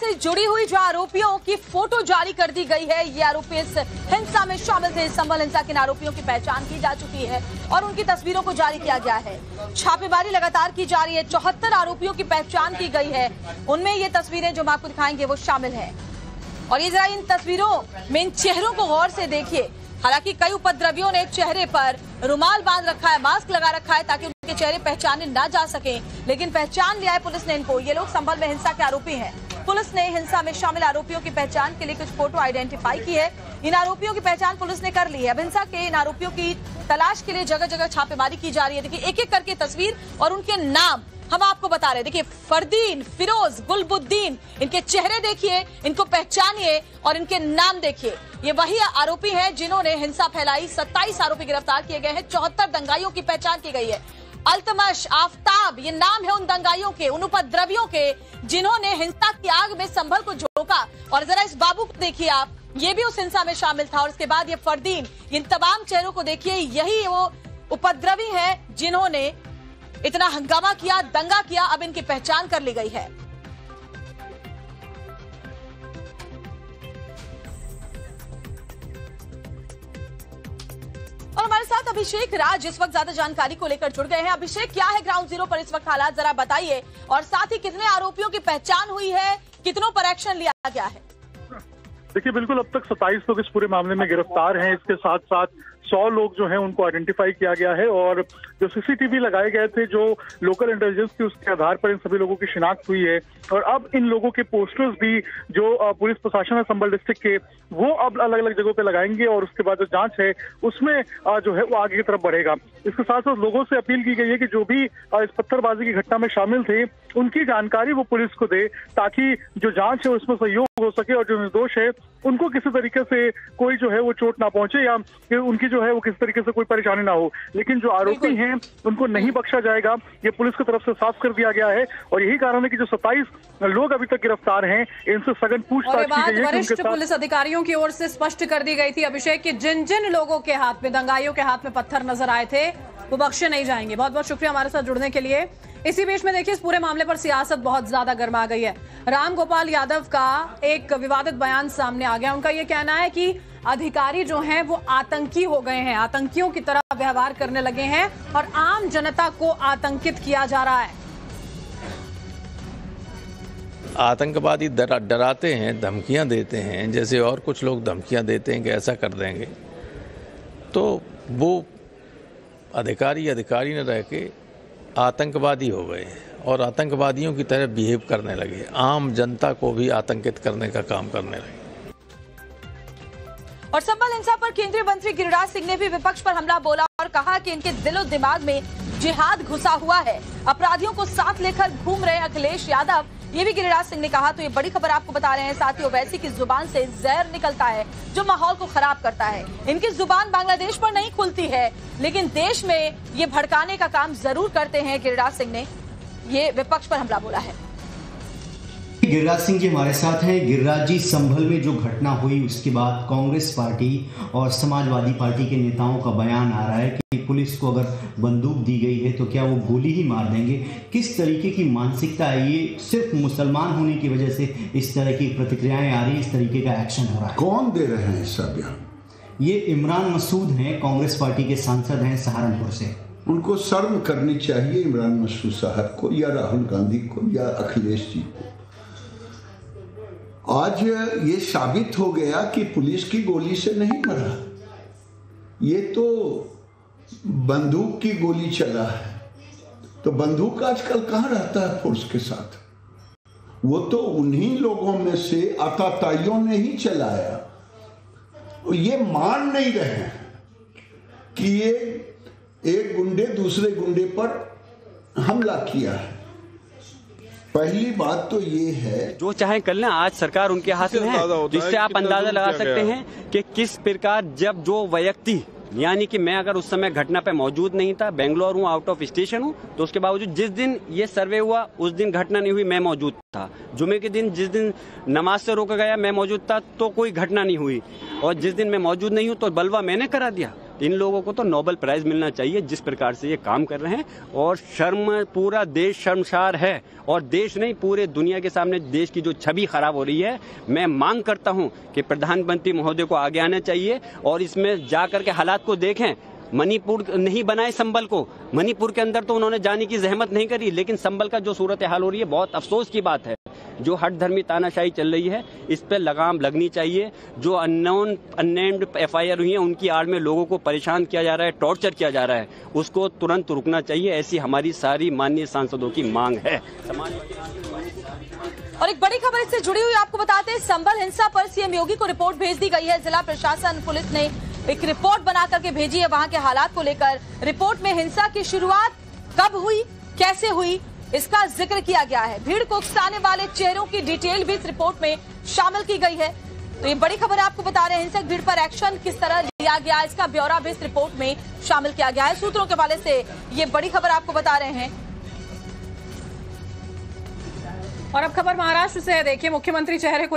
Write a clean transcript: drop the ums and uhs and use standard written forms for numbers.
से जुड़ी हुई जो आरोपियों की फोटो जारी कर दी गई है। ये आरोपी इस हिंसा में शामिल थे। संभल हिंसा के आरोपियों की पहचान की जा चुकी है और उनकी तस्वीरों को जारी किया गया है। छापेमारी लगातार की जा रही है। 74 आरोपियों की पहचान की गई है। उनमें ये तस्वीरें जो हम आपको दिखाएंगे वो शामिल है। और ये जरा इन तस्वीरों में इन चेहरों को गौर से देखिए। हालांकि कई उपद्रवियों ने चेहरे पर रुमाल बांध रखा है, मास्क लगा रखा है ताकि उनके चेहरे पहचाने ना जा सके, लेकिन पहचान लिया है पुलिस ने इनको। ये लोग संभल में हिंसा के आरोपी हैं। पुलिस ने हिंसा में शामिल आरोपियों की पहचान के लिए कुछ फोटो आइडेंटिफाई की है। इन आरोपियों की पहचान पुलिस ने कर ली है। अब हिंसा के इन आरोपियों की तलाश के लिए जगह जगह छापेमारी की जा रही है। देखिए एक एक करके तस्वीर और उनके नाम हम आपको बता रहे हैं। देखिए फरदीन, फिरोज, गुलबुद्दीन, इनके चेहरे देखिए, इनको पहचानिए और इनके नाम देखिए। ये वही आरोपी हैं जिन्होंने हिंसा फैलाई। 27 आरोपी गिरफ्तार किए गए हैं। 74 दंगाइयों की पहचान की गई है। अल्तमश, आफ्ताब, ये नाम है उन दंगाइयों के, उन उपद्रवियों के जिन्होंने हिंसा की आग में संभल को झोंका। और जरा इस बाबू को देखिए आप, ये भी उस हिंसा में शामिल था। और इसके बाद ये फरदीन, इन तमाम चेहरों को देखिए, यही वो उपद्रवी है जिन्होंने इतना हंगामा किया, दंगा किया। अब इनकी पहचान कर ली गई है। और हमारे साथ अभिषेक राज इस वक्त ज्यादा जानकारी को लेकर जुड़ गए हैं। अभिषेक, क्या है ग्राउंड जीरो पर इस वक्त हालात, जरा बताइए। और साथ ही कितने आरोपियों की पहचान हुई है, कितनों पर एक्शन लिया गया है? देखिए बिल्कुल, अब तक 27 लोग इस पूरे मामले में गिरफ्तार हैं। इसके साथ साथ 100 लोग जो हैं उनको आइडेंटिफाई किया गया है। और जो सीसीटीवी लगाए गए थे, जो लोकल इंटेलिजेंस थी, उसके आधार पर इन सभी लोगों की शिनाख्त हुई है। और अब इन लोगों के पोस्टर्स भी जो पुलिस प्रशासन है संभल डिस्ट्रिक्ट के, वो अब अलग अलग जगहों पे लगाएंगे। और उसके बाद जो जांच है उसमें जो है वो आगे की तरफ बढ़ेगा। इसके साथ साथ लोगों से अपील की गई है कि जो भी इस पत्थरबाजी की घटना में शामिल थे उनकी जानकारी वो पुलिस को दे, ताकि जो जांच है उसमें सहयोग हो सके और जो निर्दोष है उनको किसी तरीके से कोई जो है वो चोट ना पहुंचे या उनकी जो है वो किसी तरीके से कोई परेशानी ना हो। लेकिन जो आरोपी हैं उनको नहीं बख्शा जाएगा, ये पुलिस की तरफ से साफ कर दिया गया है। और यही कारण है कि जो 27 लोग अभी तक गिरफ्तार हैं, इनसे सघन पूछताछ की गई है। वरिष्ठ पुलिस अधिकारियों की ओर से स्पष्ट कर दी गई थी अभिषेक कि जिन जिन लोगों के हाथ में, दंगाइयों के हाथ में पत्थर नजर आए थे, वो बख्शे नहीं जाएंगे। बहुत बहुत शुक्रिया हमारे साथ जुड़ने के लिए। इसी बीच में देखिए, इस पूरे मामले पर सियासत बहुत ज्यादा गर्मा गई है। राम गोपाल यादव का एक विवादित बयान सामने आ गया। उनका यह कहना है कि अधिकारी जो हैं वो आतंकी हो गए हैं, आतंकियों की तरह व्यवहार करने लगे हैं और आम जनता को आतंकित किया जा रहा है। आतंकवादी डराते हैं, धमकियां देते हैं, जैसे और कुछ लोग धमकियां देते हैं कि ऐसा कर देंगे, तो वो अधिकारी न रह के आतंकवादी हो गए और आतंकवादियों की तरह बिहेव करने लगे, आम जनता को भी आतंकित करने का काम करने लगे। और संभल हिंसा पर केंद्रीय मंत्री गिरिराज सिंह ने भी विपक्ष पर हमला बोला और कहा कि इनके दिलो दिमाग में जिहाद घुसा हुआ है, अपराधियों को साथ लेकर घूम रहे अखिलेश यादव, ये भी गिरिराज सिंह ने कहा। तो ये बड़ी खबर आपको बता रहे हैं। साथ ही ओवैसी की जुबान से जहर निकलता है जो माहौल को खराब करता है। इनकी जुबान बांग्लादेश पर नहीं खुलती है, लेकिन देश में ये भड़काने का काम जरूर करते हैं। गिरिराज सिंह ने ये विपक्ष पर हमला बोला है। गिरिराज सिंह जी हमारे साथ हैं। गिरिराज जी, संभल में जो घटना हुई उसके बाद कांग्रेस पार्टी और समाजवादी पार्टी के नेताओं का बयान आ रहा है कि पुलिस को अगर बंदूक दी गई है तो क्या वो गोली ही मार देंगे। किस तरीके की मानसिकता है ये? सिर्फ मुसलमान होने की वजह से इस तरह की प्रतिक्रियाएं आ रही है, इस तरीके का एक्शन हो रहा है? कौन दे रहे हैं इसका बयान? ये इमरान मसूद हैं, कांग्रेस पार्टी के सांसद हैं सहारनपुर से। उनको शर्म करनी चाहिए, इमरान मसूद साहब को या राहुल गांधी को या अखिलेश जी को। आज ये साबित हो गया कि पुलिस की गोली से नहीं मरा, ये तो बंदूक की गोली चला है। तो बंदूक आजकल कहाँ रहता है फोर्स के साथ? वो तो उन्हीं लोगों में से आताताइयों ने ही चलाया। ये मान नहीं रहे कि ये एक गुंडे दूसरे गुंडे पर हमला किया है। पहली बात तो ये है, जो चाहे कर लें, आज सरकार उनके हाथ में है, जिससे आप अंदाजा लगा सकते हैं कि किस प्रकार जब जो व्यक्ति, यानी कि मैं अगर उस समय घटना पे मौजूद नहीं था, बेंगलोर हूँ, आउट ऑफ स्टेशन हूँ, तो उसके बावजूद जिस दिन ये सर्वे हुआ उस दिन घटना नहीं हुई, मैं मौजूद था। जुमे के दिन जिस दिन नमाज से रोका गया मैं मौजूद था, तो कोई घटना नहीं हुई। और जिस दिन मैं मौजूद नहीं हूँ तो बलवा मैंने करा दिया। इन लोगों को तो नोबेल प्राइज मिलना चाहिए जिस प्रकार से ये काम कर रहे हैं। और शर्म, पूरा देश शर्मसार है और देश नहीं पूरे दुनिया के सामने देश की जो छवि खराब हो रही है। मैं मांग करता हूं कि प्रधानमंत्री महोदय को आगे आना चाहिए और इसमें जाकर के हालात को देखें। मणिपुर नहीं बनाए संबल को, मणिपुर के अंदर तो उन्होंने जाने की जहमत नहीं करी, लेकिन संबल का जो सूरत हाल हो रही है बहुत अफसोस की बात है। जो हट धर्मी तानाशाही चल रही है इस पर लगाम लगनी चाहिए। जो अननेम्ड FIR हुई है उनकी आड़ में लोगों को परेशान किया जा रहा है, टॉर्चर किया जा रहा है, उसको तुरंत रुकना चाहिए। ऐसी हमारी सारी माननीय सांसदों की मांग है। और एक बड़ी खबर इससे जुड़ी हुई आपको बताते हैं, संबल हिंसा पर CM योगी को रिपोर्ट भेज दी गई है। जिला प्रशासन पुलिस ने एक रिपोर्ट बना करके भेजी है वहां के हालात को लेकर। रिपोर्ट में हिंसा की शुरुआत कब हुई, कैसे हुई, इसका जिक्र किया गया है। भीड़ को उकसाने वाले चेहरों की डिटेल भी इस रिपोर्ट में शामिल की गई है। तो ये बड़ी खबर आपको बता रहे हैं, हिंसक भीड़ पर एक्शन किस तरह लिया गया, इसका ब्यौरा भी इस रिपोर्ट में शामिल किया गया है। सूत्रों के हवाले से ये बड़ी खबर आपको बता रहे हैं। और अब खबर महाराष्ट्र से है। देखिए, मुख्यमंत्री चेहरे को